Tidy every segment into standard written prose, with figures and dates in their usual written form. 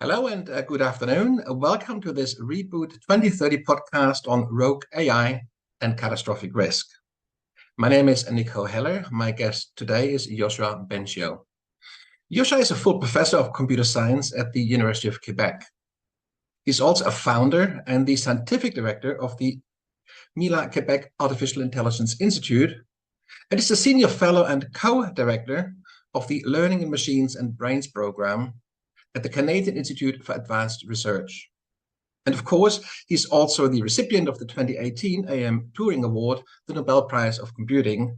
Hello and good afternoon. Welcome to this Reboot 2030 podcast on rogue AI and catastrophic risk. My name is Nico Heller. My guest today is Yoshua Bengio. Yoshua is a full professor of computer science at the University of Quebec. He's also a founder and the scientific director of the MILA Quebec Artificial Intelligence Institute, and is a senior fellow and co-director of the Learning in Machines and Brains program at the Canadian Institute for Advanced Research. And of course, he's also the recipient of the 2018 AM Turing Award, the Nobel Prize of Computing,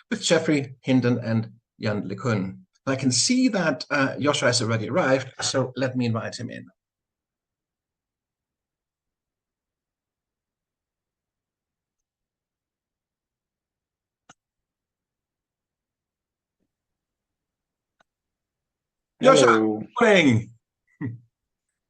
with Jeffrey Hinton and Jan LeCun. I can see that Yoshua has already arrived, so let me invite him in. Yoshua, good morning.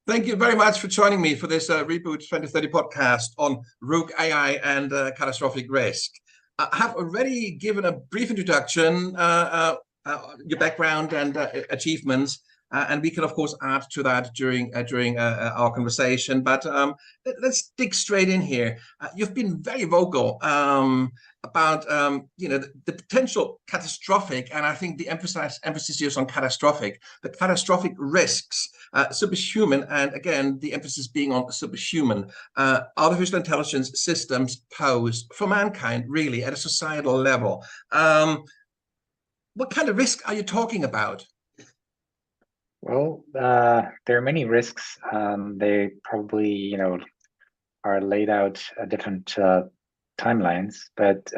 Thank you very much for joining me for this Reboot 2030 podcast on rogue AI and catastrophic risk. I have already given a brief introduction, your background and achievements, and we can of course add to that during our conversation. But let's dig straight in here. You've been very vocal about the potential catastrophic, and I think the emphasis here is on catastrophic, the catastrophic risks, superhuman, and again the emphasis being on superhuman artificial intelligence systems pose for mankind, really at a societal level. What kind of risk are you talking about? Well, there are many risks. They probably, are laid out at different timelines, but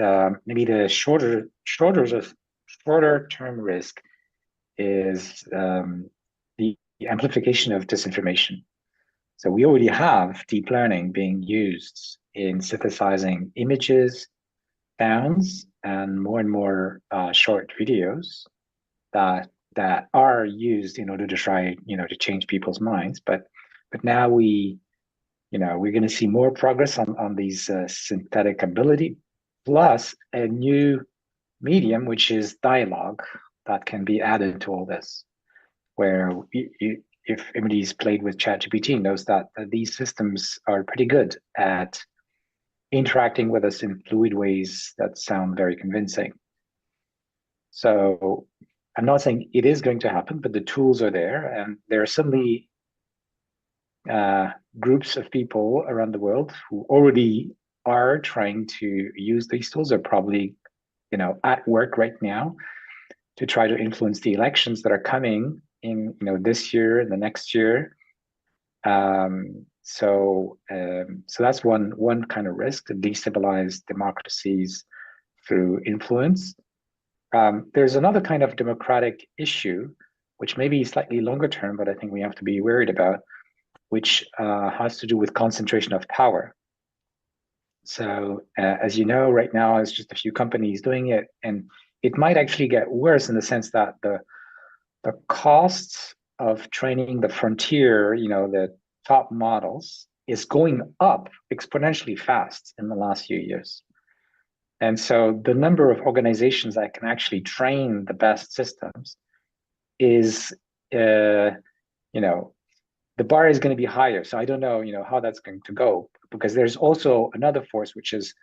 maybe the shorter term risk is the amplification of disinformation. So we already have deep learning being used in synthesizing images, sounds, and more short videos that are used in order to try, to change people's minds. But now we're going to see more progress on these synthetic ability, plus a new medium, which is dialogue, that can be added to all this, where if anybody's played with ChatGPT knows that these systems are pretty good at interacting with us in fluid ways that sound very convincing. So I'm not saying it is going to happen, but the tools are there, and there are certainly groups of people around the world who already are trying to use these tools. Are probably, at work right now to try to influence the elections that are coming in, this year and the next year. So that's one kind of risk, to destabilize democracies through influence. There's another kind of democratic issue, which may be slightly longer term, but I think we have to be worried about, which has to do with concentration of power. So as you know, right now, it's just a few companies doing it, and it might actually get worse in the sense that the costs of training the frontier, the top models, is going up exponentially fast in the last few years. And so the number of organizations that can actually train the best systems is, the bar is going to be higher. So I don't know, how that's going to go, because there's also another force, which is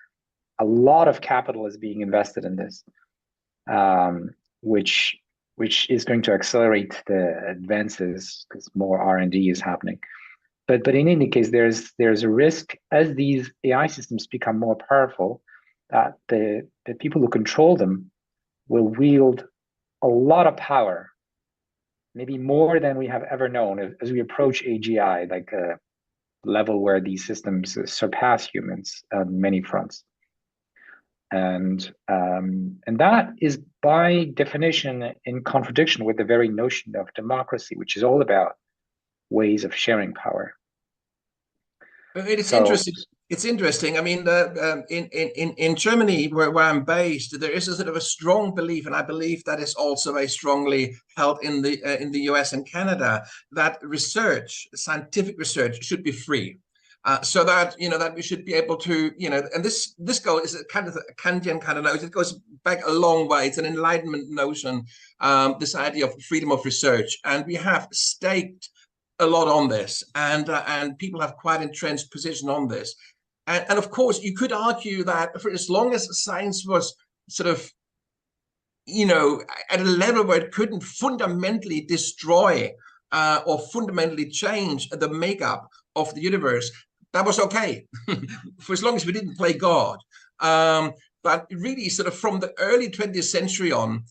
a lot of capital is being invested in this, which is going to accelerate the advances because more R&D is happening. But in any case, there's a risk as these AI systems become more powerful, that the people who control them will wield a lot of power, maybe more than we have ever known, as we approach AGI, like a level where these systems surpass humans on many fronts. And that is by definition in contradiction with the very notion of democracy, which is all about ways of sharing power. It's interesting. It's interesting. I mean, in Germany, where I'm based, there is a sort of a strong belief, and I believe that is also very strongly held in the US and Canada, that scientific research, should be free. So that that we should be able to and this goal is a kind of a Kantian kind of notion. It goes back a long way. It's an Enlightenment notion, this idea of freedom of research, and we have staked a lot on this, and people have quite entrenched position on this. And of course, you could argue that for as long as science was sort of, at a level where it couldn't fundamentally destroy or fundamentally change the makeup of the universe, that was okay, for as long as we didn't play God. But really, sort of from the early 20th century on,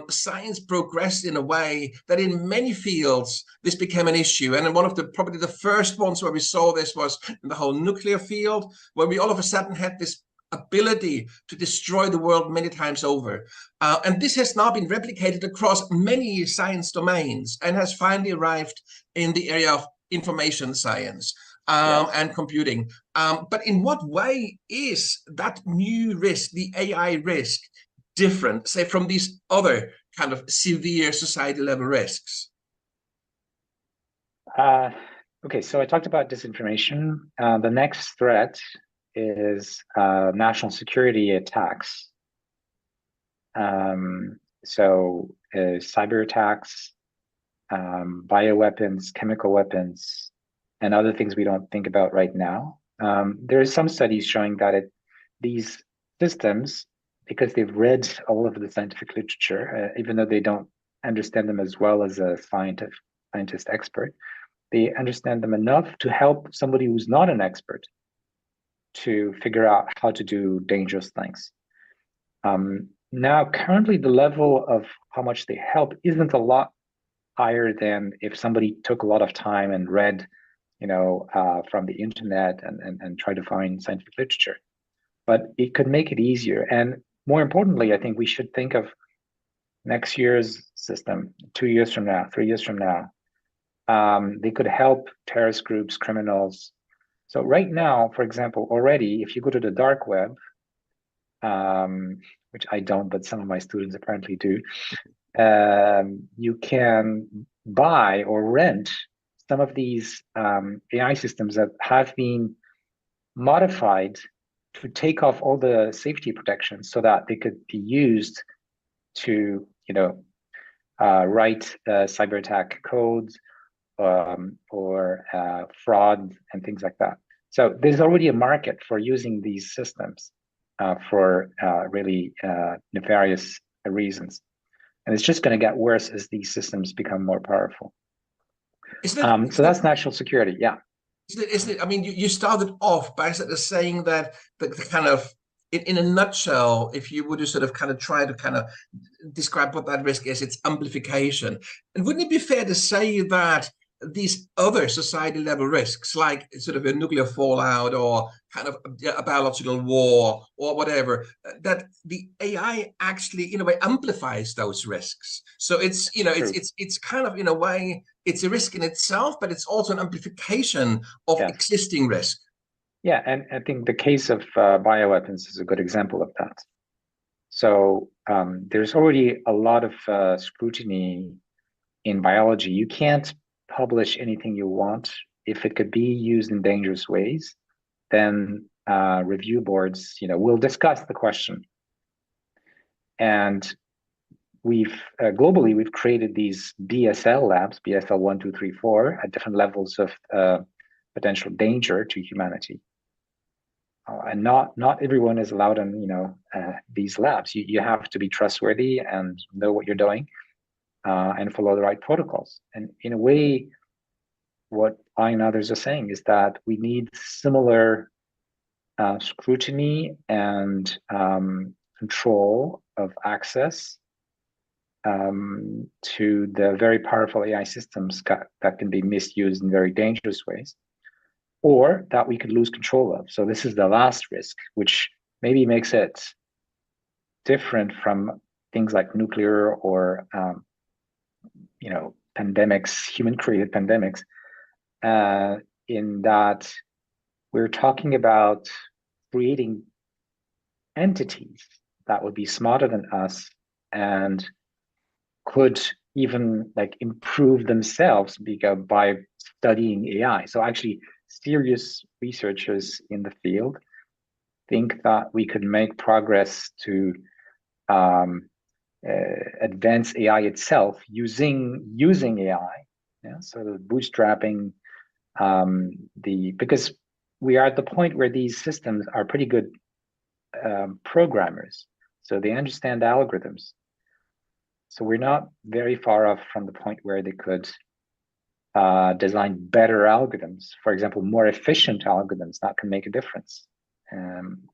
science progressed in a way that in many fields, this became an issue. And one of probably the first ones where we saw this was in the whole nuclear field, where we all of a sudden had this ability to destroy the world many times over. And this has now been replicated across many science domains and has finally arrived in the area of information science. Yes. And computing. But in what way is that new risk, the AI risk, different, say, from these other kind of severe society level risks? Okay, so I talked about disinformation. The next threat is national security attacks. So cyber attacks, bioweapons, chemical weapons, and other things we don't think about right now. There are some studies showing that these systems, because they've read all of the scientific literature, even though they don't understand them as well as a scientist expert, they understand them enough to help somebody who's not an expert to figure out how to do dangerous things. Now, currently, the level of how much they help isn't a lot higher than if somebody took a lot of time and read from the internet and try to find scientific literature. But it could make it easier. And more importantly, I think we should think of next year's system, 2 years from now, 3 years from now. They could help terrorist groups, criminals. So right now, for example, already, if you go to the dark web, which I don't, but some of my students apparently do, you can buy or rent some of these AI systems that have been modified to take off all the safety protections so that they could be used to, write cyber attack codes or fraud and things like that. So there's already a market for using these systems for really nefarious reasons. And it's just going to get worse as these systems become more powerful. So that's national security, yeah. Isn't it? I mean, you started off by sort of saying that the kind of, in a nutshell, if you were to sort of kind of try to kind of describe what that risk is, it's amplification. And wouldn't it be fair to say that these other society level risks, like sort of a nuclear fallout or kind of a biological war or whatever, that the AI actually in a way amplifies those risks? So it's, it's kind of, in a way, it's a risk in itself, but it's also an amplification of existing risk. Yeah, and I think the case of bioweapons is a good example of that. So there's already a lot of scrutiny in biology. You can't publish anything you want. If it could be used in dangerous ways, then review boards, will discuss the question. And globally, we've created these BSL labs, BSL 1, 2, 3, 4, at different levels of potential danger to humanity. And not everyone is allowed in, these labs. You have to be trustworthy and know what you're doing and follow the right protocols. And in a way, what I and others are saying is that we need similar scrutiny and control of access to the very powerful AI systems that can be misused in very dangerous ways, or that we could lose control of. So this is the last risk, which maybe makes it different from things like nuclear or pandemics, human-created pandemics, in that we're talking about creating entities that would be smarter than us and could even improve themselves by studying AI. So actually, serious researchers in the field think that we could make progress to advance AI itself using AI Yeah, so the bootstrapping, because we are at the point where these systems are pretty good programmers, so they understand algorithms. So we're not very far off from the point where they could design better algorithms, for example, more efficient algorithms that can make a difference,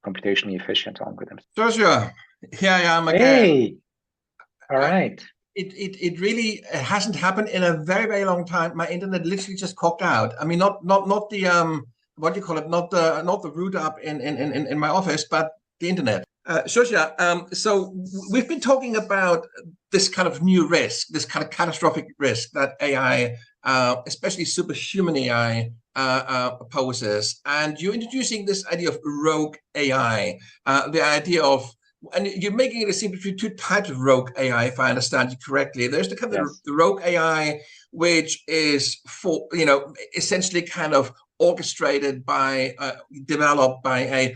computationally efficient algorithms. Joshua, here I am again. Hey, all right. It really hasn't happened in a very, very long time. My internet literally just cocked out. I mean, not the what do you call it? Not the root up in my office, but the internet. Joshua, so we've been talking about this kind of new risk, this kind of catastrophic risk that AI, especially superhuman AI, poses. And you're introducing this idea of rogue AI, the idea of, and you're making it seem between two types of rogue AI, if I understand you correctly. There's the kind of the rogue AI, which is for, essentially kind of orchestrated by, developed by a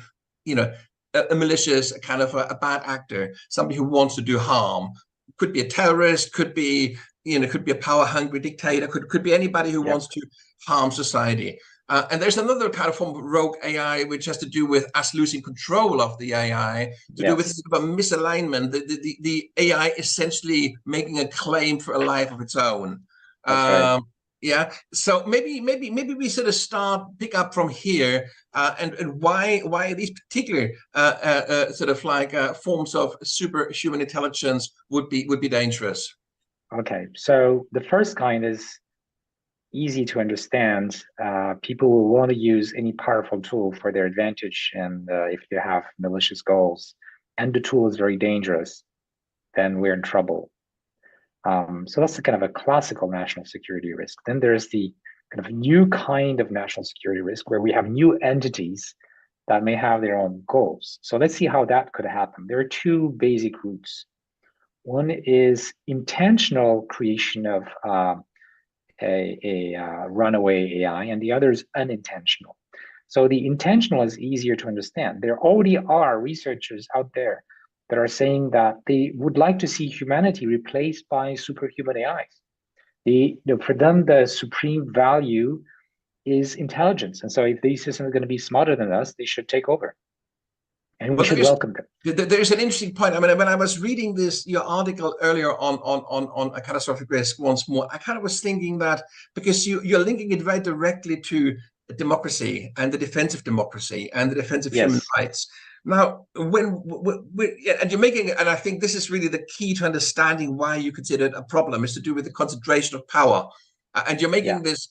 malicious, kind of a bad actor, somebody who wants to do harm. Could be a terrorist, could be a power-hungry dictator, could be anybody who wants to harm society. And there's another kind of form of rogue AI, which has to do with us losing control of the AI, to do with sort of a misalignment, the AI essentially making a claim for a life of its own. That's right. Yeah. So maybe we sort of pick up from here, and why these particular sort of like forms of superhuman intelligence would be dangerous. Okay. So the first kind is easy to understand. People will want to use any powerful tool for their advantage, and if they have malicious goals, and the tool is very dangerous, then we're in trouble. So that's the kind of a classical national security risk. Then there's the kind of new kind of national security risk where we have new entities that may have their own goals. So let's see how that could happen. There are two basic routes. One is intentional creation of a runaway AI, and the other is unintentional. So the intentional is easier to understand. There already are researchers out there that are saying that they would like to see humanity replaced by superhuman AIs. For them, the supreme value is intelligence. And so if these systems are going to be smarter than us, they should take over. And we should welcome them. There's an interesting point. I mean, when I was reading your article earlier on a catastrophic risk once more, I kind of was thinking that because you're linking it very directly to democracy and the defense of democracy and the defense of human rights. Now, and you're making, and I think this is really the key to understanding why you consider it a problem, is to do with the concentration of power, and you're making this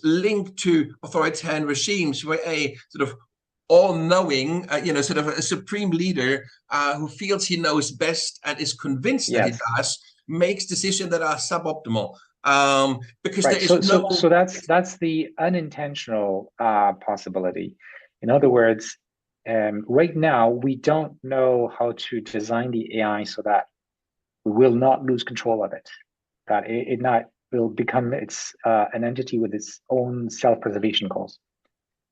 link to authoritarian regimes where a sort of all-knowing, sort of a supreme leader who feels he knows best and is convinced that he does, makes decisions that are suboptimal. Because there is so that's the unintentional possibility. In other words, right now we don't know how to design the AI so that we will not lose control of it, that it not will become an entity with its own self-preservation goals.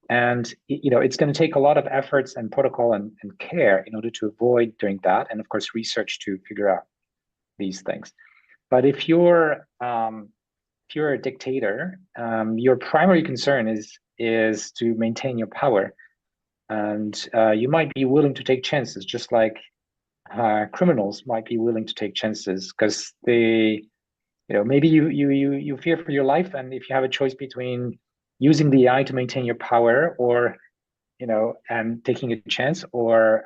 And it's going to take a lot of efforts and protocol and care in order to avoid doing that, and of course research to figure out these things. But if you're a dictator, your primary concern is to maintain your power, and you might be willing to take chances, just like criminals might be willing to take chances, because they, maybe you fear for your life, and if you have a choice between using the AI to maintain your power, or and taking a chance, or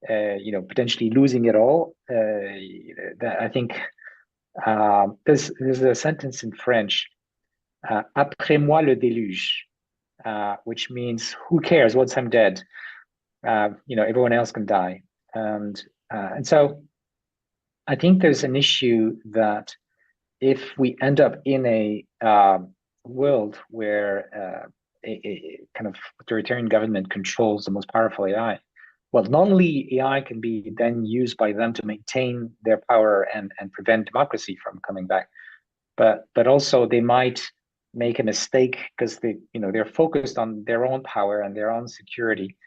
potentially losing it all, I think there's a sentence in French, "Après moi le déluge," which means "Who cares? Once I'm dead, everyone else can die." And so I think there's an issue that if we end up in a world where a kind of authoritarian government controls the most powerful AI, well, not only AI can be then used by them to maintain their power and prevent democracy from coming back, but also they might make a mistake because they're focused on their own power and their own security,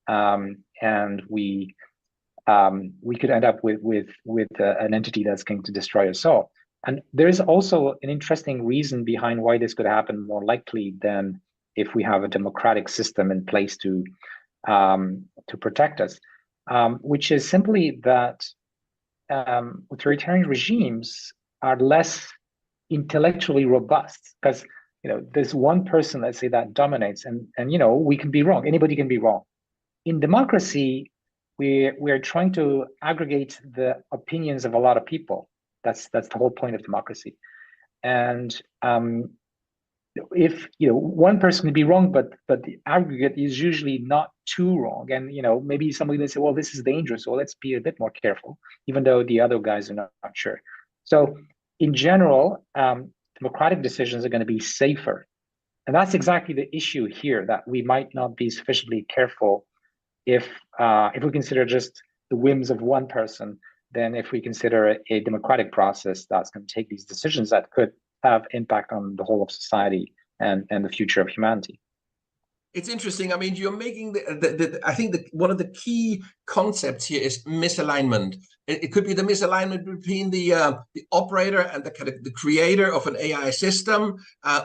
and we could end up with an entity that's going to destroy us all. And there's also an interesting reason behind why this could happen more likely than if we have a democratic system in place to protect us, which is simply that authoritarian regimes are less intellectually robust, because there's one person, let's say, that dominates, and we can be wrong. Anybody can be wrong. In democracy, we're trying to aggregate the opinions of a lot of people. That's the whole point of democracy. And if one person can be wrong, but the aggregate is usually not too wrong, and maybe somebody will say, well, this is dangerous, so let's be a bit more careful, even though the other guys are not sure. So in general, democratic decisions are going to be safer, and that's exactly the issue here, that we might not be sufficiently careful if we consider just the whims of one person, than if we consider a democratic process that's going to take these decisions that could have impact on the whole of society and the future of humanity. It's interesting. I mean, you're making I think one of the key concepts here is misalignment. It could be the misalignment between the operator and the creator of an AI system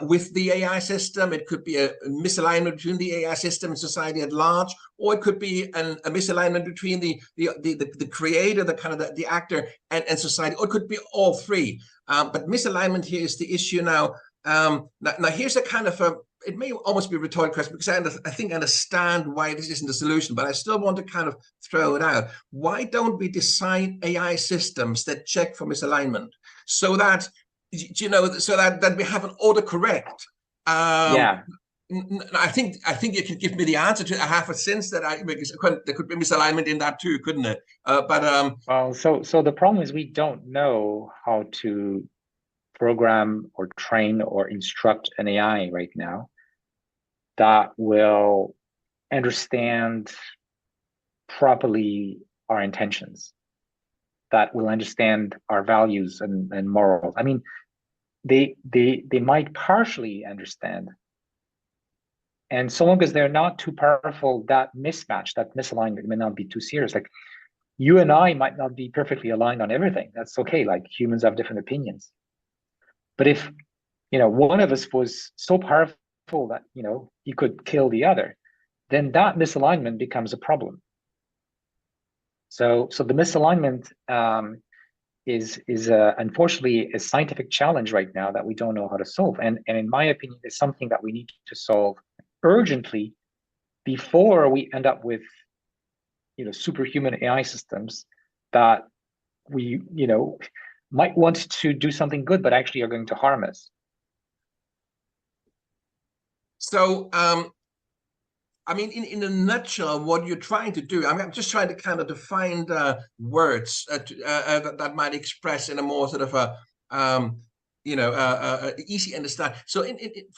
with the AI system. It could be a misalignment between the AI system and society at large, or it could be a misalignment between the creator, the actor, and society, or it could be all three. But misalignment here is the issue now. Now here's a kind of it may almost be a rhetorical question, because I think I understand why this isn't a solution, but I still want to kind of throw it out. Why don't we design AI systems that check for misalignment, so that so that we have an autocorrect? Yeah. I think you could give me the answer to. I have a sense that there could be misalignment in that too, couldn't it? Well, so the problem is we don't know how to program or train or instruct an AI right now that will understand properly our intentions, that will understand our values and morals. I mean, they might partially understand, and so long as they're not too powerful, that mismatch, that misalignment may not be too serious. Like, you and I might not be perfectly aligned on everything. That's okay. Like, humans have different opinions. But if one of us was so powerful that he could kill the other, then that misalignment becomes a problem. So the misalignment is unfortunately a scientific challenge right now that we don't know how to solve. And in my opinion, it's something that we need to solve urgently before we end up with superhuman AI systems that we might want to do something good, but actually are going to harm us. So, I mean, in a nutshell, what you're trying to do, I'm just trying to kind of define words that might express in a more sort of a, easy understand. So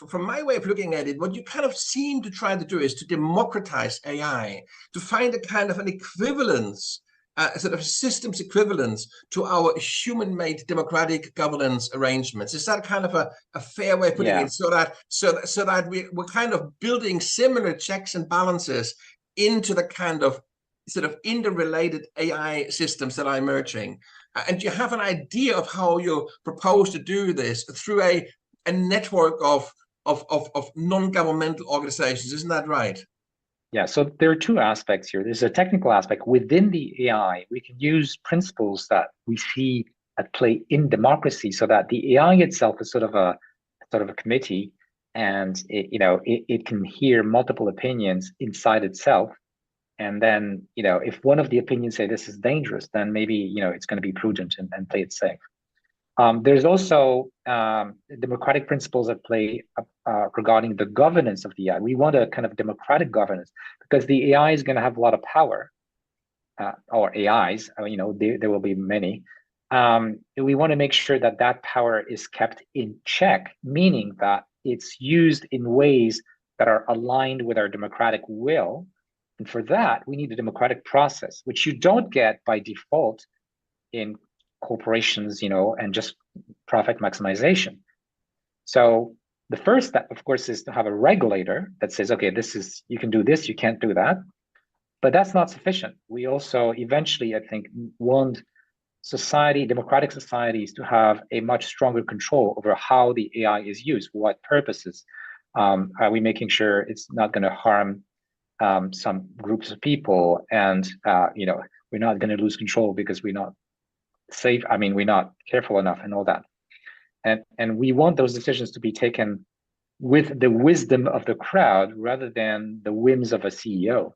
from my way of looking at it, what you kind of seem to try to do is to democratize AI, to find a kind of an equivalence, sort of systems equivalence to our human-made democratic governance arrangements. Is that kind of a fair way of putting it? So that we're kind of building similar checks and balances into the kind of sort of interrelated AI systems that are emerging. And you have an idea of how you propose to do this through a network of non-governmental organizations, isn't that right? Yeah, so there are two aspects here. There's a technical aspect. Within the AI, we can use principles that we see at play in democracy, so that the AI itself is sort of a committee, and it can hear multiple opinions inside itself. And then, if one of the opinions say this is dangerous, then maybe, it's going to be prudent and play it safe. There's also democratic principles at play regarding the governance of the AI. We want a kind of democratic governance, because the AI is going to have a lot of power, or AIs, there will be many. We want to make sure that that power is kept in check, meaning that it's used in ways that are aligned with our democratic will. And for that, we need a democratic process, which you don't get by default in corporations, and just profit maximization. So the first step, of course, is to have a regulator that says, okay, you can do this, you can't do that. But that's not sufficient. We also eventually, I think, want democratic societies to have a much stronger control over how the AI is used, what purposes. Are we making sure it's not going to harm some groups of people, and we're not going to lose control because we're not safe. I mean, we're not careful enough and all that. And we want those decisions to be taken with the wisdom of the crowd rather than the whims of a CEO.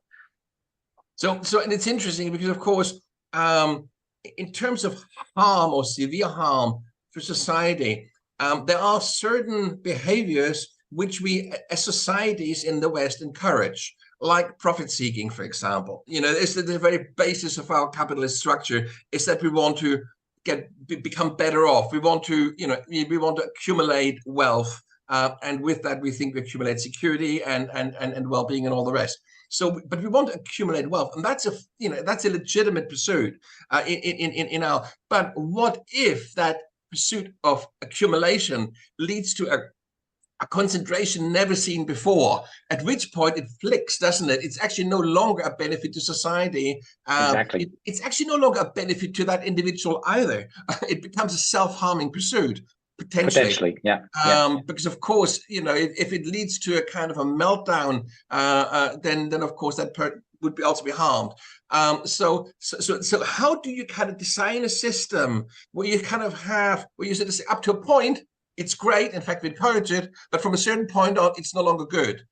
So and it's interesting because, of course, in terms of harm or severe harm for society, there are certain behaviors which we as societies in the West encourage, like profit seeking, for example. It's the very basis of our capitalist structure is that we want to become better off. We want to, we want to accumulate wealth, and with that, we think we accumulate security and well-being and all the rest. So, but we want to accumulate wealth, and that's a legitimate pursuit in our. But what if that pursuit of accumulation leads to a concentration never seen before, at which point it flicks, doesn't it? It's actually no longer a benefit to society. Exactly. It's actually no longer a benefit to that individual either. It becomes a self-harming pursuit, potentially. Yeah. Because of course, if it leads to a kind of a meltdown, then of course that would also be harmed. So how do you kind of design a system where you kind of have, where you sort of say up to a point, it's great, in fact, we encourage it, but from a certain point on, it's no longer good.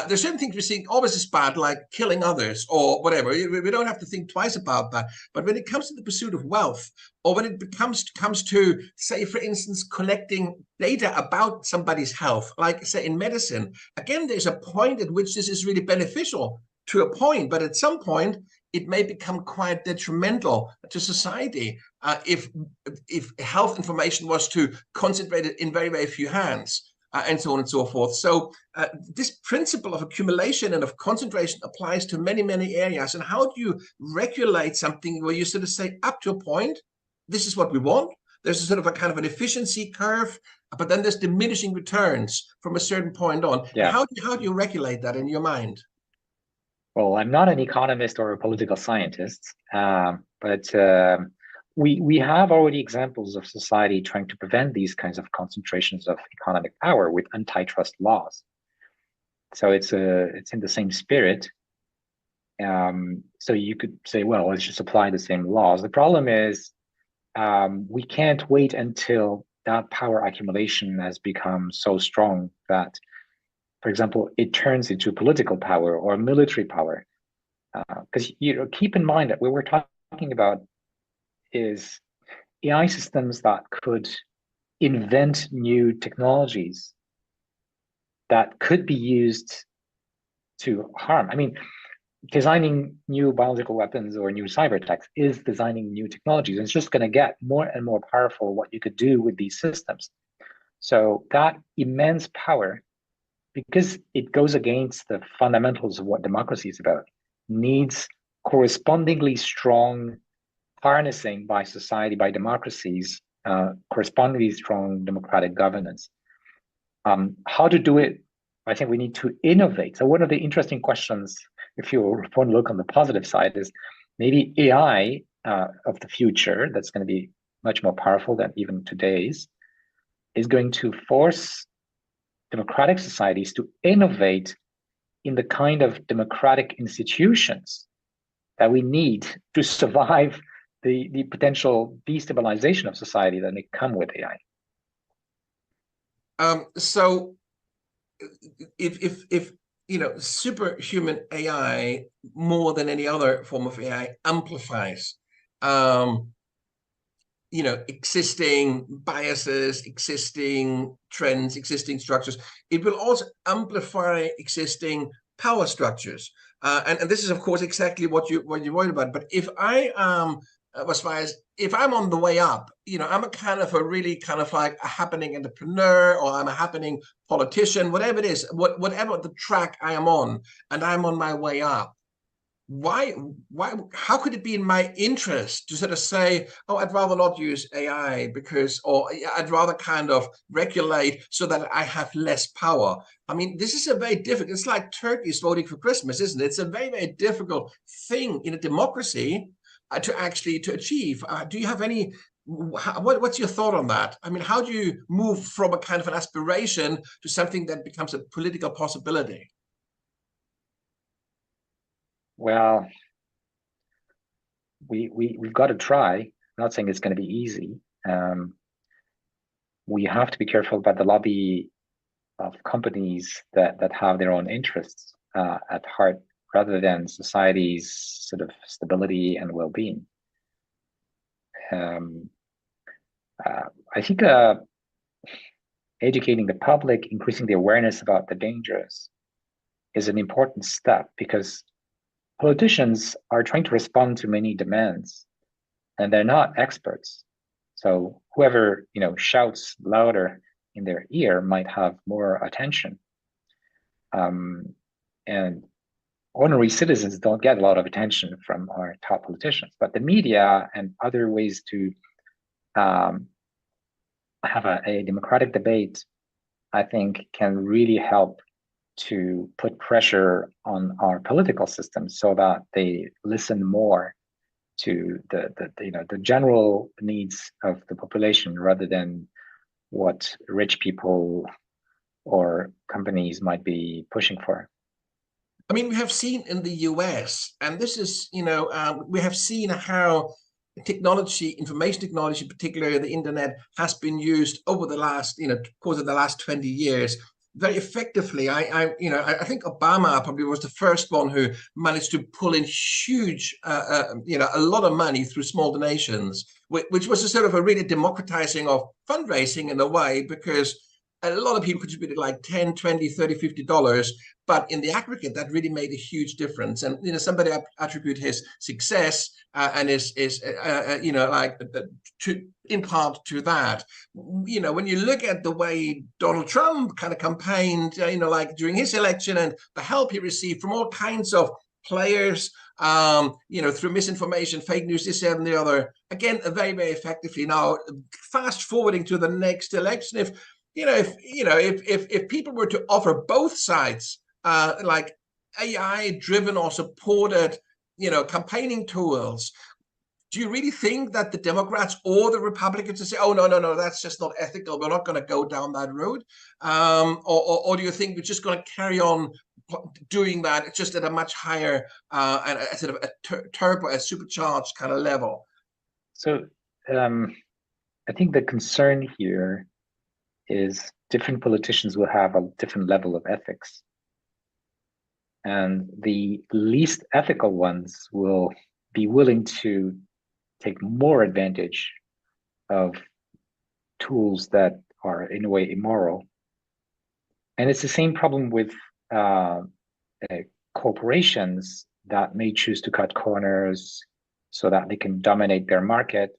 There's certain things we think always is bad, like killing others or whatever. We don't have to think twice about that. But when it comes to the pursuit of wealth, or when it comes to, say, for instance, collecting data about somebody's health, like, say, in medicine, again, there's a point at which this is really beneficial to a point, but at some point, it may become quite detrimental to society if health information was to concentrate it in very, very few hands, and so on and so forth. So this principle of accumulation and of concentration applies to many, many areas. And how do you regulate something where you sort of say, up to a point, this is what we want. There's a sort of a kind of an efficiency curve, but then there's diminishing returns from a certain point on. Yeah. How do you regulate that in your mind? Well, I'm not an economist or a political scientist, but we have already examples of society trying to prevent these kinds of concentrations of economic power with antitrust laws. So it's in the same spirit. So you could say, well, let's just apply the same laws. The problem is we can't wait until that power accumulation has become so strong that, for example, it turns into political power or military power. Because keep in mind that what we're talking about is AI systems that could invent new technologies that could be used to harm. I mean, designing new biological weapons or new cyber attacks is designing new technologies. And it's just going to get more and more powerful what you could do with these systems. So that immense power, because it goes against the fundamentals of what democracy is about, needs correspondingly strong harnessing by society, by democracies, correspondingly strong democratic governance. How to do it? I think we need to innovate. So one of the interesting questions, if you want to look on the positive side, is maybe AI of the future, that's going to be much more powerful than even today's, is going to force democratic societies to innovate in the kind of democratic institutions that we need to survive the potential destabilization of society that may come with AI. So if superhuman AI more than any other form of AI amplifies existing biases, existing trends, existing structures, it will also amplify existing power structures. And this is, of course, exactly what you're worried about. But if I am, as far as if I'm on the way up, I'm a kind of a really kind of like a happening entrepreneur, or I'm a happening politician, whatever it is, whatever the track I am on, and I'm on my way up. Why, how could it be in my interest to sort of say, oh, I'd rather not use AI or I'd rather kind of regulate so that I have less power? I mean, this is a very difficult, it's like turkeys voting for Christmas, isn't it? It's a very, very difficult thing in a democracy to actually to achieve? Do you have any? What's your thought on that? I mean, how do you move from a kind of an aspiration to something that becomes a political possibility? Well, we've got to try. I'm not saying it's going to be easy. We have to be careful about the lobby of companies that have their own interests at heart, rather than society's sort of stability and well-being. I think educating the public, increasing the awareness about the dangers, is an important step, because politicians are trying to respond to many demands, and they're not experts. So whoever shouts louder in their ear might have more attention. And ordinary citizens don't get a lot of attention from our top politicians, but the media and other ways to have a democratic debate, I think, can really help to put pressure on our political system so that they listen more to the general needs of the population, rather than what rich people or companies might be pushing for. I mean, we have seen in the US, and this is, we have seen how technology, information technology, particularly the internet, has been used over the last, course of the last 20 years very effectively. I think Obama probably was the first one who managed to pull in huge, a lot of money through small donations, which was a sort of a really democratizing of fundraising in a way, because a lot of people contributed like 10, 20, 30, $50, but in the aggregate, that really made a huge difference. And, somebody attribute his success and is in part to that. When you look at the way Donald Trump kind of campaigned, like during his election, and the help he received from all kinds of players, through misinformation, fake news, this and the other, again, very, very effectively. Now, fast forwarding to the next election, if people were to offer both sides like AI-driven or supported, campaigning tools, do you really think that the Democrats or the Republicans would say, "Oh, no, that's just not ethical. We're not going to go down that road," or do you think we're just going to carry on doing that, just at a much higher and a sort of a turbo, a supercharged kind of level? So, I think the concern here is different politicians will have a different level of ethics. And the least ethical ones will be willing to take more advantage of tools that are in a way immoral. And it's the same problem with corporations that may choose to cut corners so that they can dominate their market.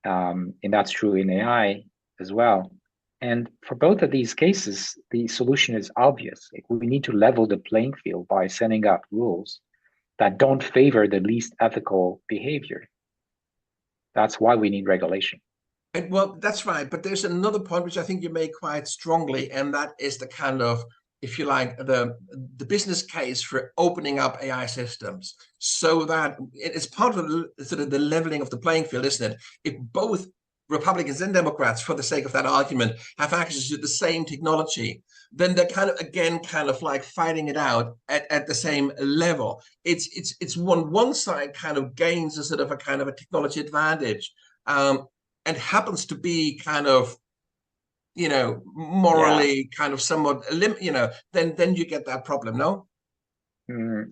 And that's true in AI as well. And for both of these cases, the solution is obvious. We need to level the playing field by setting up rules that don't favor the least ethical behavior. That's why we need regulation. Well, that's right. But there's another point which I think you make quite strongly, and that is the kind of, if you like, the business case for opening up AI systems, so that it's part of sort of the leveling of the playing field, isn't it? If both Republicans and Democrats, for the sake of that argument, have access to the same technology, then they're kind of like fighting it out at the same level. It's one side kind of gains a technology advantage, and happens to be kind of, morally kind of somewhat, then you get that problem, no?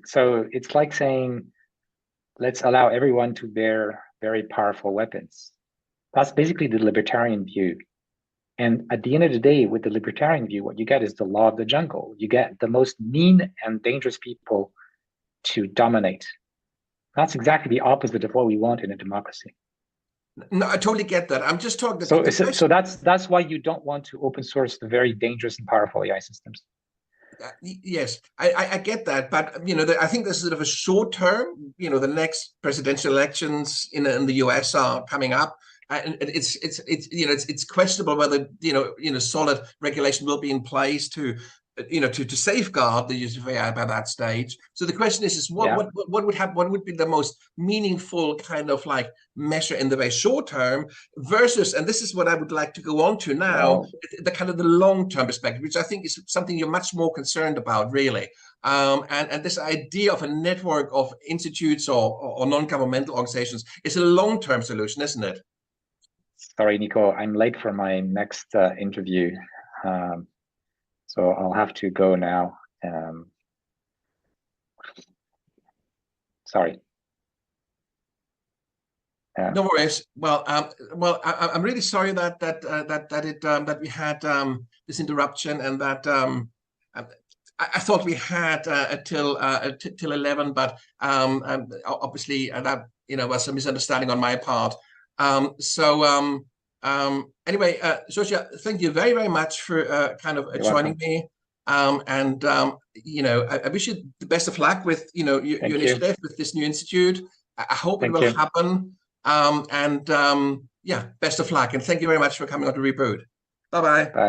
So it's like saying, let's allow everyone to bear very powerful weapons. That's basically the libertarian view. And at the end of the day, with the libertarian view, what you get is the law of the jungle. You get the most mean and dangerous people to dominate. That's exactly the opposite of what we want in a democracy. No, I totally get that. I'm just talking. So that's why you don't want to open source the very dangerous and powerful AI systems. Yes, I get that, but I think this is sort of a short term. The next presidential elections in the US are coming up, and it's questionable whether solid regulation will be in place to to safeguard the use of AI by that stage. So the question is what would happen? What would be the most meaningful kind of like measure in the very short term versus, and this is what I would like to go on to now, the kind of the long-term perspective, which I think is something you're much more concerned about, really. And this idea of a network of institutes or non-governmental organizations is a long-term solution, isn't it? Sorry, Nico, I'm late for my next interview. So I'll have to go now. Sorry. No worries. Well, I'm really sorry that we had this interruption, and that I thought we had till 11, but obviously that was a misunderstanding on my part. Anyway, Joshua, thank you very, very much for kind of joining me. I wish you the best of luck with your initiative with this new institute. I hope it will happen. Yeah, best of luck, and thank you very much for coming on to Reboot. Bye-bye. Bye.